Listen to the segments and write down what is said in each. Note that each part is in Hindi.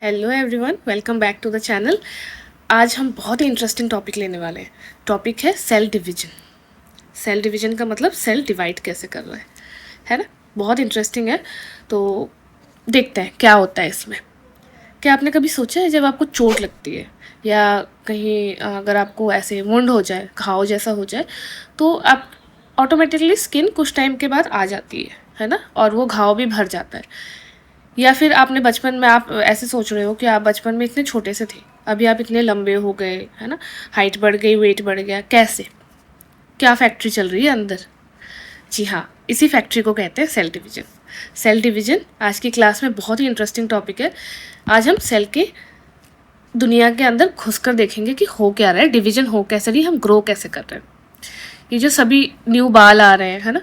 Hello everyone, welcome back to the channel. आज हम बहुत ही इंटरेस्टिंग टॉपिक लेने वाले हैं। टॉपिक है सेल डिवीजन। सेल डिवीजन का मतलब सेल डिवाइड कैसे कर रहा है ना। बहुत इंटरेस्टिंग है। तो देखते हैं क्या होता है इसमें। क्या आपने कभी सोचा है जब आपको चोट लगती है या कहीं अगर आपको ऐसे वुंड हो जाए, घाव जैसा हो जाए, तो आप ऑटोमेटिकली स्किन कुछ टाइम के बाद आ जाती है ना, और वो घाव भी भर जाता है। या फिर आपने बचपन में, आप ऐसे सोच रहे हो कि आप बचपन में इतने छोटे से थे, अभी आप इतने लंबे हो गए, है ना, हाइट बढ़ गई, वेट बढ़ गया, कैसे, क्या फैक्ट्री चल रही है अंदर। जी हाँ, इसी फैक्ट्री को कहते हैं सेल डिवीजन। सेल डिवीजन आज की क्लास में बहुत ही इंटरेस्टिंग टॉपिक है। आज हम सेल के दुनिया के अंदर घुसकर देखेंगे कि हो क्या रहा है, डिवीजन हो कैसे रही, हम ग्रो कैसे कर रहे हैं। ये जो सभी न्यू बाल आ रहे हैं, है ना,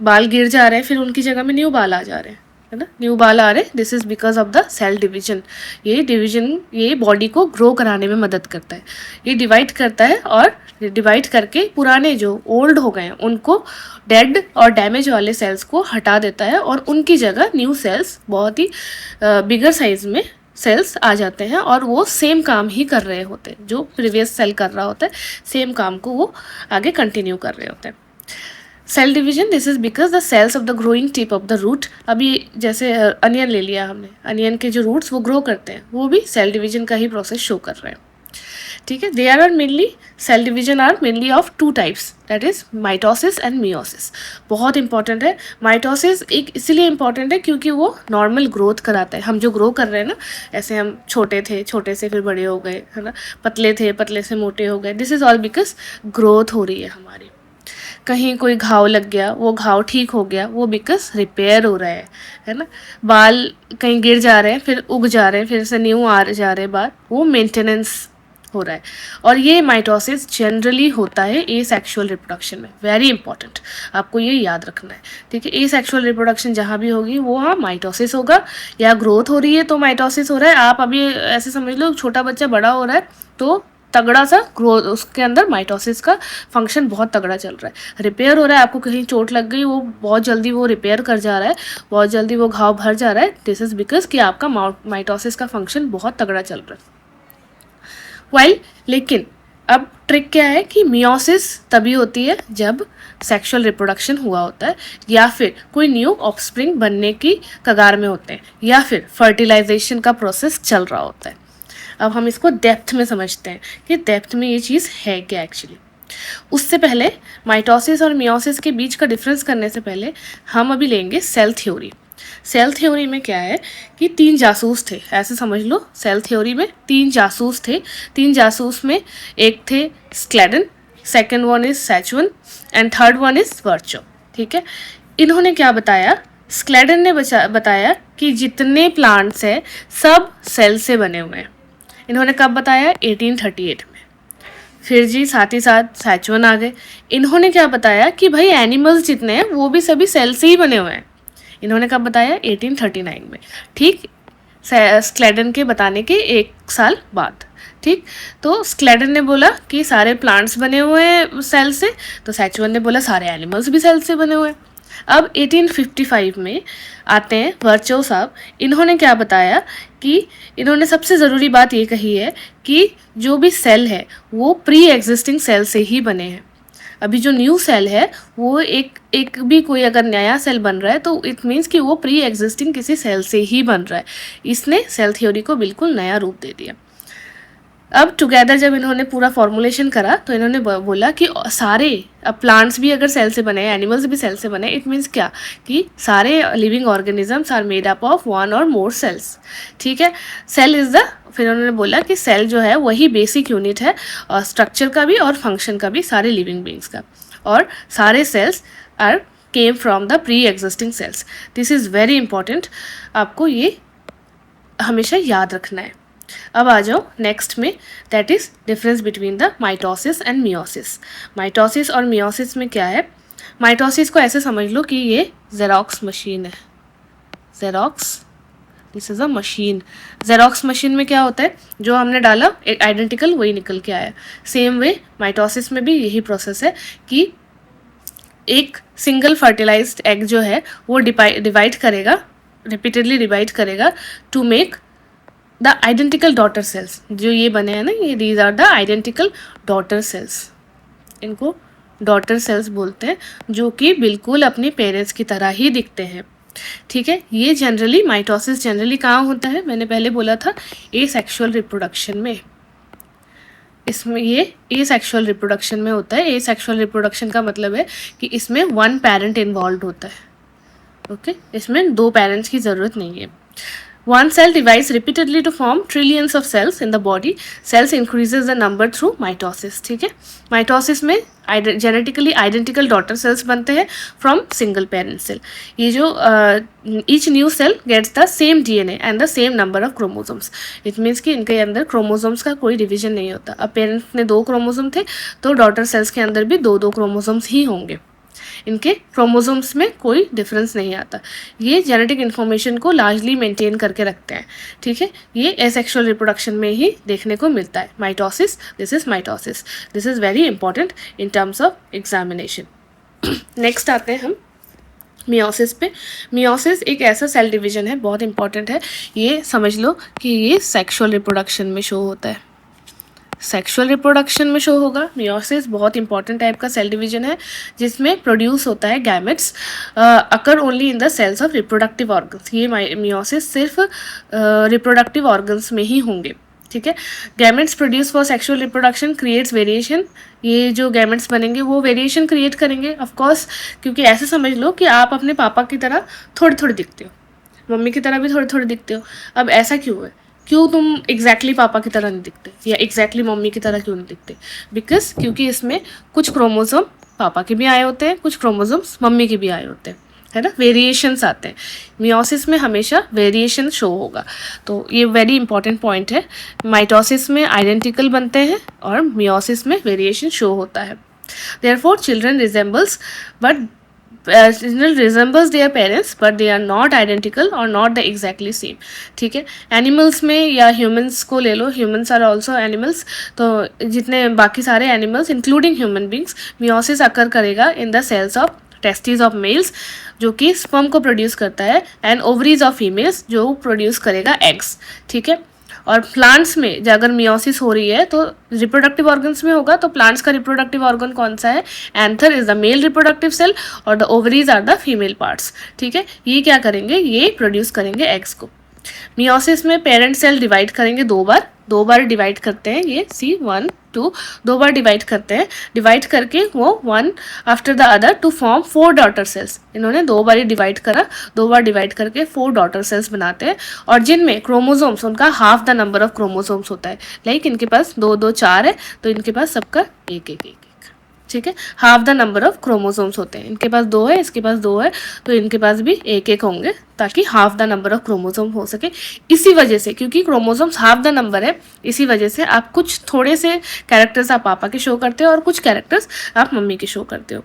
बाल गिर जा रहे हैं, फिर उनकी जगह में न्यू बाल आ जा रहे हैं, है ना, न्यू बाल आ रहे हैं, this is because of the cell division. ये डिवीजन ये बॉडी को ग्रो कराने में मदद करता है। ये डिवाइड करता है और डिवाइड करके पुराने जो ओल्ड हो गए हैं उनको, डेड और डैमेज वाले सेल्स को हटा देता है और उनकी जगह न्यू सेल्स, बहुत ही बिगर साइज में सेल्स आ जाते हैं और वो सेम काम ही कर रहे होते हैं जो प्रीवियस सेल कर रहा होता है। सेम काम को वो आगे कंटिन्यू कर रहे होते हैं। Cell division, this is because the cells of the growing tip of the root. अभी जैसे अनियन ले लिया हमने, अनियन के जो रूट्स वो ग्रो करते हैं, वो भी सेल डिवीजन का ही प्रोसेस शो कर रहे हैं। ठीक है, they are mainly, cell division are mainly of two types, that is mitosis and meiosis. बहुत इंपॉर्टेंट है। माइटोसिस एक इसीलिए इंपॉर्टेंट है क्योंकि वो नॉर्मल ग्रोथ कराता है। हम जो ग्रो कर रहे हैं ना, ऐसे हम छोटे थे, छोटे से फिर बड़े हो गए, है ना, पतले थे, पतले से मोटे हो गए, this is all because growth हो रही है हमारी। कहीं कोई घाव लग गया, वो घाव ठीक हो गया, वो बिकॉज रिपेयर हो रहा है ना। बाल कहीं गिर जा रहे हैं, फिर उग जा रहे हैं, फिर से न्यू आ जा रहे हैं बाल, वो मेंटेनेंस हो रहा है। और ये माइटोसिस जनरली होता है ए सेक्शुअल रिप्रोडक्शन में। वेरी इंपॉर्टेंट, आपको ये याद रखना है। ठीक है, ए सेक्शुअल रिप्रोडक्शन जहाँ भी होगी वो हाँ माइटोसिस होगा, या ग्रोथ हो रही है तो माइटोसिस हो रहा है। आप अभी ऐसे समझ लो, छोटा बच्चा बड़ा हो रहा है तो तगड़ा सा ग्रोथ, उसके अंदर माइटोसिस का फंक्शन बहुत तगड़ा चल रहा है। रिपेयर हो रहा है, आपको कहीं चोट लग गई, वो बहुत जल्दी वो रिपेयर कर जा रहा है, बहुत जल्दी वो घाव भर जा रहा है, दिस इज बिकॉज कि आपका माइटोसिस का फंक्शन बहुत तगड़ा चल रहा है। लेकिन अब ट्रिक क्या है कि मियोसिस तभी होती है जब सेक्सुअल रिप्रोडक्शन हुआ होता है, या फिर कोई न्यू ऑफस्प्रिंग बनने की कगार में होते हैं, या फिर फर्टिलाइजेशन का प्रोसेस चल रहा होता है। अब हम इसको डेप्थ में समझते हैं कि डेप्थ में ये चीज़ है क्या एक्चुअली। उससे पहले, माइटोसिस और मियोसिस के बीच का डिफरेंस करने से पहले हम अभी लेंगे सेल थ्योरी। सेल थ्योरी में क्या है कि 3 जासूस थे, ऐसे समझ लो। सेल थ्योरी में 3 जासूस थे। 3 जासूस में एक थे Schleiden, second one is Schwann and third one is Virchow. ठीक है, इन्होंने क्या बताया, स्क्लेडन ने बताया कि जितने प्लांट्स हैं सब सेल से बने हुए हैं। इन्होंने कब बताया, 1838 में। फिर जी साथ ही साथ सैचुअन आ गए। इन्होंने क्या बताया कि भाई एनिमल्स जितने हैं वो भी सभी सेल से ही बने हुए हैं। इन्होंने कब बताया, 1839 में। ठीक, स्क्लेडन के बताने के 1 साल बाद। ठीक, तो स्क्लेडन ने बोला कि सारे प्लांट्स बने हुए हैं सेल से, तो सैचुअन ने बोला सारे एनिमल्स भी सेल से बने हुए हैं। अब 1855 में आते हैं वर्चो साहब। इन्होंने क्या बताया कि इन्होंने सबसे ज़रूरी बात ये कही है कि जो भी सेल है वो प्री एग्जिस्टिंग सेल से ही बने हैं। अभी जो न्यू सेल है वो एक भी कोई अगर नया सेल बन रहा है तो इट मीन्स कि वो प्री एग्जिस्टिंग किसी सेल से ही बन रहा है। इसने सेल थ्योरी को बिल्कुल नया रूप दे दिया। अब टुगेदर जब इन्होंने पूरा फॉर्मुलेशन करा तो इन्होंने बोला कि सारे, अब प्लांट्स भी अगर सेल से बने, एनिमल्स भी सेल से बने, इट मीन्स क्या कि सारे living organisms are made up of 1 और मोर सेल्स। ठीक है, सेल इज़ द, फिर उन्होंने बोला कि सेल जो है वही बेसिक यूनिट है, और स्ट्रक्चर का भी और फंक्शन का भी, सारे लिविंग बींग्स का। और सारे cells are came from the pre existing cells. This is very important, आपको ये हमेशा याद रखना है। अब आ जाओ नेक्स्ट में, that is difference between the mitosis and meiosis. Mitosis और मियोसिस में क्या है, माइटोसिस को ऐसे समझ लो कि ये जेरोक्स मशीन है। Xerox, this is a machine. Xerox machine में क्या होता है, जो हमने डाला एक आइडेंटिकल वही निकल के आया। सेम वे माइटोसिस में भी यही प्रोसेस है कि एक सिंगल फर्टिलाइज्ड एग जो है वो डिवाइड करेगा, रिपीटेडली डिवाइड करेगा to make the identical daughter cells, जो ये बने हैं ना, ये these are the identical daughter cells, इनको डॉटर सेल्स बोलते हैं, जो कि बिल्कुल अपने पेरेंट्स की तरह ही दिखते हैं। ठीक है, ये जनरली माइटोसिस जनरली कहाँ होता है, मैंने पहले बोला था एसेक्सुअल रिप्रोडक्शन में, इसमें ये एसेक्सुअल रिप्रोडक्शन में होता है। एसेक्सुअल रिप्रोडक्शन का मतलब है कि इसमें वन पेरेंट इन्वॉल्व होता है। ओके, इसमें दो पेरेंट्स की ज़रूरत नहीं है। One cell divides repeatedly to form trillions of cells in the body. Cells increases the number through mitosis. ठीक है, माइटोसिस में जेनेटिकली आइडेंटिकल डॉटर सेल्स बनते हैं फ्रॉम सिंगल पेरेंट सेल। ये जो each new cell gets the same DNA and the same number of chromosomes. It means कि इनके अंदर क्रोमोसोम्स का कोई डिवीजन नहीं होता। अब पेरेंट्स में 2 क्रोमोसोम थे तो डॉटर सेल्स के अंदर भी 2 क्रोमोसोम्स ही होंगे, इनके क्रोमोसोम्स में कोई डिफरेंस नहीं आता। ये जेनेटिक इन्फॉर्मेशन को लार्जली मेंटेन करके रखते हैं। ठीक है, ये एसेक्सुअल रिप्रोडक्शन में ही देखने को मिलता है। Mitosis, this is mitosis, this is very important in terms of examination. Next आते हैं हम मियोसिस पे। मियोसिस एक ऐसा सेल डिवीजन है, बहुत इंपॉर्टेंट है, ये समझ लो कि ये सेक्सुअल रिप्रोडक्शन में शो होता है। सेक्सुअल रिप्रोडक्शन में शो होगा। मियोसिस बहुत इंपॉर्टेंट टाइप का सेल डिवीजन है जिसमें प्रोड्यूस होता है gametes, occur only in the cells of reproductive organs. ये मियोसिस सिर्फ रिप्रोडक्टिव ऑर्गन्स में ही होंगे। ठीक है, gametes produce for sexual reproduction creates variation. ये जो गैमेट्स बनेंगे वो वेरिएशन क्रिएट करेंगे ऑफ कोर्स, क्योंकि ऐसे समझ लो कि आप अपने पापा की तरह थोड़े थोड़े दिखते हो, मम्मी की तरह भी थोड़े थोड़े दिखते हो। अब ऐसा क्यों है, क्यों तुम एग्जैक्टली पापा की तरह नहीं दिखते या एग्जैक्टली मम्मी की तरह क्यों नहीं दिखते? बिकॉज क्योंकि इसमें कुछ क्रोमोसोम पापा के भी आए होते हैं, कुछ क्रोमोसोम्स मम्मी के भी आए होते हैं, है ना, वेरिएशंस आते हैं। मियोसिस में हमेशा वेरिएशन शो होगा, तो ये वेरी इंपॉर्टेंट पॉइंट है। माइटोसिस में आइडेंटिकल बनते हैं और मियोसिस में वेरिएशन शो होता है। Therefore children resembles but children resembles their parents but they are not identical or not the exactly same। ठीक है, एनिमल्स में या ह्यूमंस को ले लो, ह्यूमंस आर ऑल्सो एनिमल्स, तो जितने बाकी सारे animals including human beings, meiosis occur करेगा in the cells of testis of males जो कि स्पर्म को प्रोड्यूस करता है, एंड ओवरीज ऑफ फीमेल्स जो प्रोड्यूस करेगा एग्स। ठीक है, और प्लांट्स में अगर मियोसिस हो रही है तो रिप्रोडक्टिव ऑर्गन्स में होगा, तो प्लांट्स का रिप्रोडक्टिव ऑर्गन कौन सा है? Anther is the male reproductive cell और the ovaries are the female parts. ठीक है, ये क्या करेंगे, ये प्रोड्यूस करेंगे एग्स को। मियोसिस में पेरेंट सेल डिवाइड करेंगे 2 बार डिवाइड करते हैं, ये C1 2 2 बार डिवाइड करते हैं, डिवाइड करके वो 1 after the other to form 4 daughter cells. इन्होंने 2 बार डिवाइड करा, 2 बार डिवाइड करके 4 डॉटर सेल्स बनाते हैं, और जिनमें क्रोमोसोम्स उनका half the number of chromosomes होता है। लाइक इनके पास 2 2 4 है, तो इनके पास सबका 1 1 1। ठीक है, half the number of chromosomes होते हैं। इनके पास 2 है, इसके पास 2 है, तो इनके पास भी 1 1 होंगे, ताकि half the number of chromosome हो सके। इसी वजह से, क्योंकि क्रोमोसोम्स हाफ द नंबर है, इसी वजह से आप कुछ थोड़े से कैरेक्टर्स आप पापा के शो करते हो और कुछ कैरेक्टर्स आप मम्मी के शो करते हो।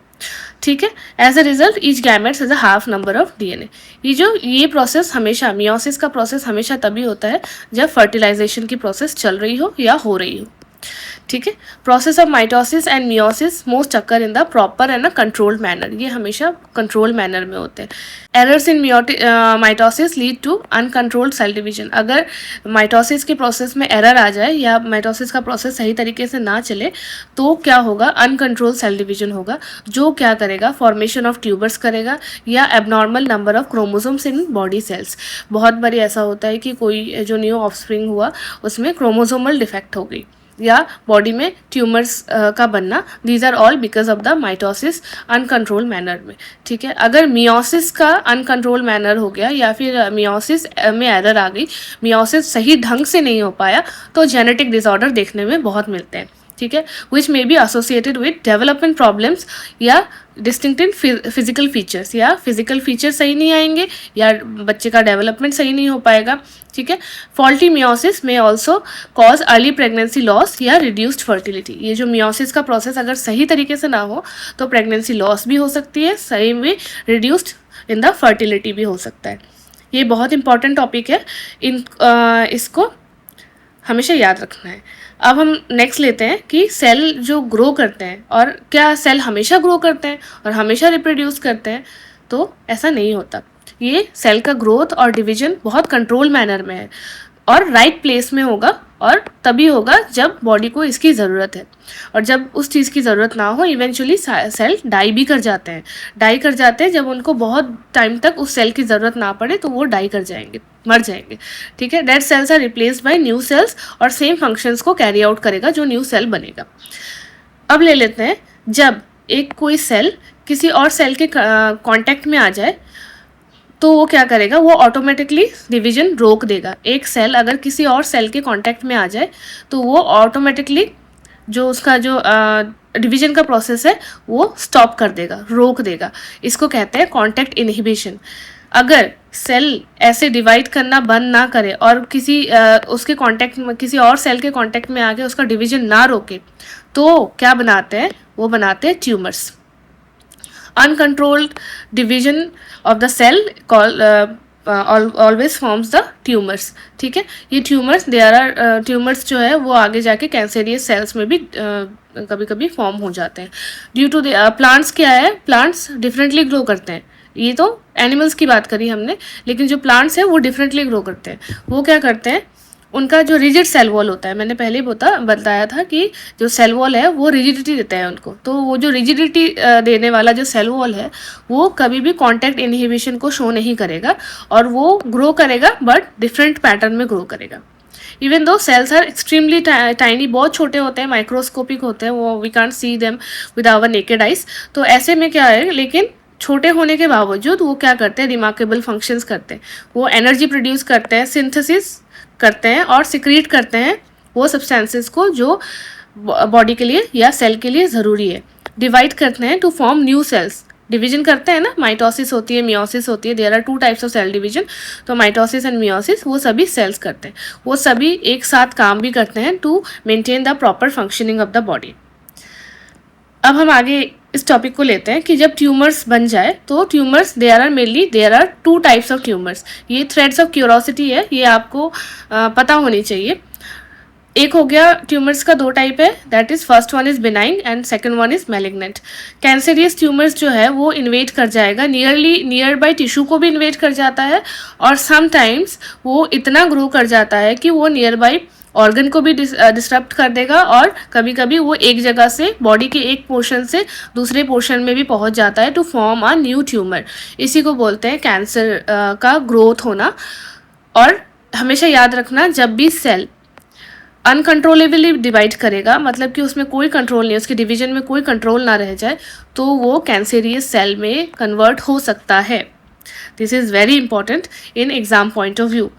ठीक है, as a result each gametes is a half number of DNA. ये प्रोसेस हमेशा, मियोसिस का प्रोसेस हमेशा तभी होता है जब फर्टिलाइजेशन की प्रोसेस चल रही हो या हो रही हो। ठीक है, process of mitosis and meiosis most occur in the proper and a controlled manner. ये हमेशा कंट्रोल मैनर में होते हैं। Errors in mitosis lead to uncontrolled cell division. अगर माइटोसिस के प्रोसेस में एरर आ जाए या माइटोसिस का प्रोसेस सही तरीके से ना चले तो क्या होगा, अनकंट्रोल सेल डिवीजन होगा, जो क्या करेगा, फॉर्मेशन ऑफ ट्यूबर्स करेगा या abnormal number of chromosomes in body cells. बहुत बारी ऐसा होता है कि कोई जो न्यू ऑफस्प्रिंग हुआ उसमें क्रोमोसोमल डिफेक्ट हो गई या बॉडी में ट्यूमर्स का बनना, these are all because of the mitosis uncontrol manner में। ठीक है, अगर मियोसिस का अनकंट्रोल मैनर हो गया या फिर मियोसिस में एरर आ गई, मियोसिस सही ढंग से नहीं हो पाया, तो जेनेटिक डिसऑर्डर देखने में बहुत मिलते हैं। ठीक है, which may be associated with development problems या डिस्टिंक्टिव फिजिकल फीचर्स, या फिजिकल फीचर्स सही नहीं आएंगे या बच्चे का डेवलपमेंट सही नहीं हो पाएगा। ठीक है, फॉल्टी मियोसिस में also cause early pregnancy loss या रिड्यूस्ड फर्टिलिटी। ये जो मियोसिस का प्रोसेस अगर सही तरीके से ना हो तो प्रेगनेंसी लॉस भी हो सकती है, सही में रिड्यूस्ड इन द फर्टिलिटी भी हो सकता है। ये बहुत इंपॉर्टेंट टॉपिक है, इसको हमेशा याद रखना है। अब हम नेक्स्ट लेते हैं कि सेल जो ग्रो करते हैं, और क्या सेल हमेशा ग्रो करते हैं और हमेशा रिप्रोड्यूस करते हैं? तो ऐसा नहीं होता। ये सेल का ग्रोथ और डिवीजन बहुत कंट्रोल मैनर में है। और राइट प्लेस में होगा, और तभी होगा जब बॉडी को इसकी ज़रूरत है। और जब उस चीज़ की ज़रूरत ना हो, इवेंचुअली सेल डाई भी कर जाते हैं। डाई कर जाते हैं जब उनको बहुत टाइम तक उस सेल की ज़रूरत ना पड़े, तो वो डाई कर जाएंगे, मर जाएंगे। ठीक है, dead cells are replaced by new cells, और सेम फंक्शंस को कैरी आउट करेगा जो न्यू सेल बनेगा। अब ले लेते हैं, जब एक कोई सेल किसी और सेल के कांटेक्ट में आ जाए तो वो क्या करेगा, वो ऑटोमेटिकली डिवीजन रोक देगा। एक सेल अगर किसी और सेल के कांटेक्ट में आ जाए तो वो ऑटोमेटिकली जो उसका जो डिवीजन का प्रोसेस है वो स्टॉप कर देगा, रोक देगा। इसको कहते हैं कांटेक्ट इनहिबिशन। अगर सेल ऐसे डिवाइड करना बंद ना करे और उसके कांटेक्ट में किसी और सेल के कांटेक्ट में आके उसका डिवीजन ना रोके, तो क्या बनाते हैं, वो बनाते हैं tumours. Uncontrolled division of the cell always forms the tumors। ठीक है, ये ट्यूमर्स ट्यूमर्स जो है वो आगे जाके कैंसरियस सेल्स में भी कभी कभी फॉर्म हो जाते हैं। ड्यू टू प्लांट्स क्या है, प्लांट्स डिफरेंटली ग्रो करते हैं। ये तो एनिमल्स की बात करी हमने, लेकिन जो प्लांट्स है वो डिफरेंटली ग्रो करते हैं। वो क्या करते हैं, उनका जो रिजिड सेल वॉल होता है, मैंने पहले बताया था कि जो सेल वॉल है वो रिजिडिटी देता है उनको। तो वो जो रिजिडिटी देने वाला जो सेल वॉल है वो कभी भी कांटेक्ट इनहिबिशन को शो नहीं करेगा, और वो ग्रो करेगा बट डिफरेंट पैटर्न में ग्रो करेगा। Even though cells are extremely tiny, बहुत छोटे होते हैं, माइक्रोस्कोपिक होते हैं, वो we can't see them with our naked eyes. तो ऐसे में क्या है, लेकिन छोटे होने के बावजूद वो क्या करते हैं, रिमार्केबल फंक्शंस करते हैं। वो एनर्जी प्रोड्यूस करते हैं, सिंथेसिस करते हैं और सिक्रीट करते हैं वो सब्सटेंसेस को जो बॉडी के लिए या सेल के लिए ज़रूरी है। डिवाइड करते हैं to form new cells. Division करते हैं ना, माइटोसिस होती है, मियोसिस होती है, there are 2 types of cell division. तो माइटोसिस एंड मियोसिस वो सभी सेल्स करते हैं, वो सभी एक साथ काम भी करते हैं to maintain the proper functioning of the body. अब हम आगे इस टॉपिक को लेते हैं कि जब ट्यूमर्स बन जाए तो tumours there are 2 types of tumours. ये थ्रेड्स ऑफ क्यूरोसिटी है, ये आपको पता होनी चाहिए। एक हो गया ट्यूमर्स का 2 टाइप है, that is first one is benign and second one is malignant. Cancerous tumours जो है वो इन्वेट कर जाएगा, नियर बाय टिश्यू को भी इन्वेट कर जाता है, और समटाइम्स वो इतना ग्रो कर जाता है कि वो नियर बाय ऑर्गन को भी डिस्टर्ब कर देगा, और कभी कभी वो एक जगह से, बॉडी के एक पोर्शन से दूसरे पोर्शन में भी पहुंच जाता है to form a new tumour. इसी को बोलते हैं कैंसर का ग्रोथ होना। और हमेशा याद रखना, जब भी सेल अनकंट्रोलेबली डिवाइड करेगा, मतलब कि उसमें कोई कंट्रोल नहीं, उसके डिवीजन में कोई कंट्रोल ना रह जाए, तो वो कैंसरियस सेल में कन्वर्ट हो सकता है। This is very important in exam point of view.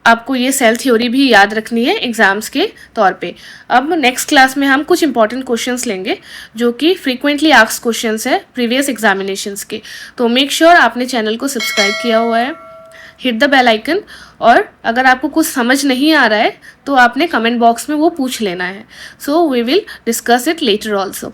आपको ये सेल थ्योरी भी याद रखनी है एग्जाम्स के तौर पे। अब नेक्स्ट क्लास में हम कुछ इंपॉर्टेंट क्वेश्चंस लेंगे जो कि फ्रीक्वेंटली आस्क्ड क्वेश्चंस है प्रीवियस एग्जामिनेशंस के। तो मेक श्योर आपने चैनल को सब्सक्राइब किया हुआ है, हिट द बेल आइकन, और अगर आपको कुछ समझ नहीं आ रहा है तो आपने कमेंट बॉक्स में वो पूछ लेना है। So we will discuss it later also.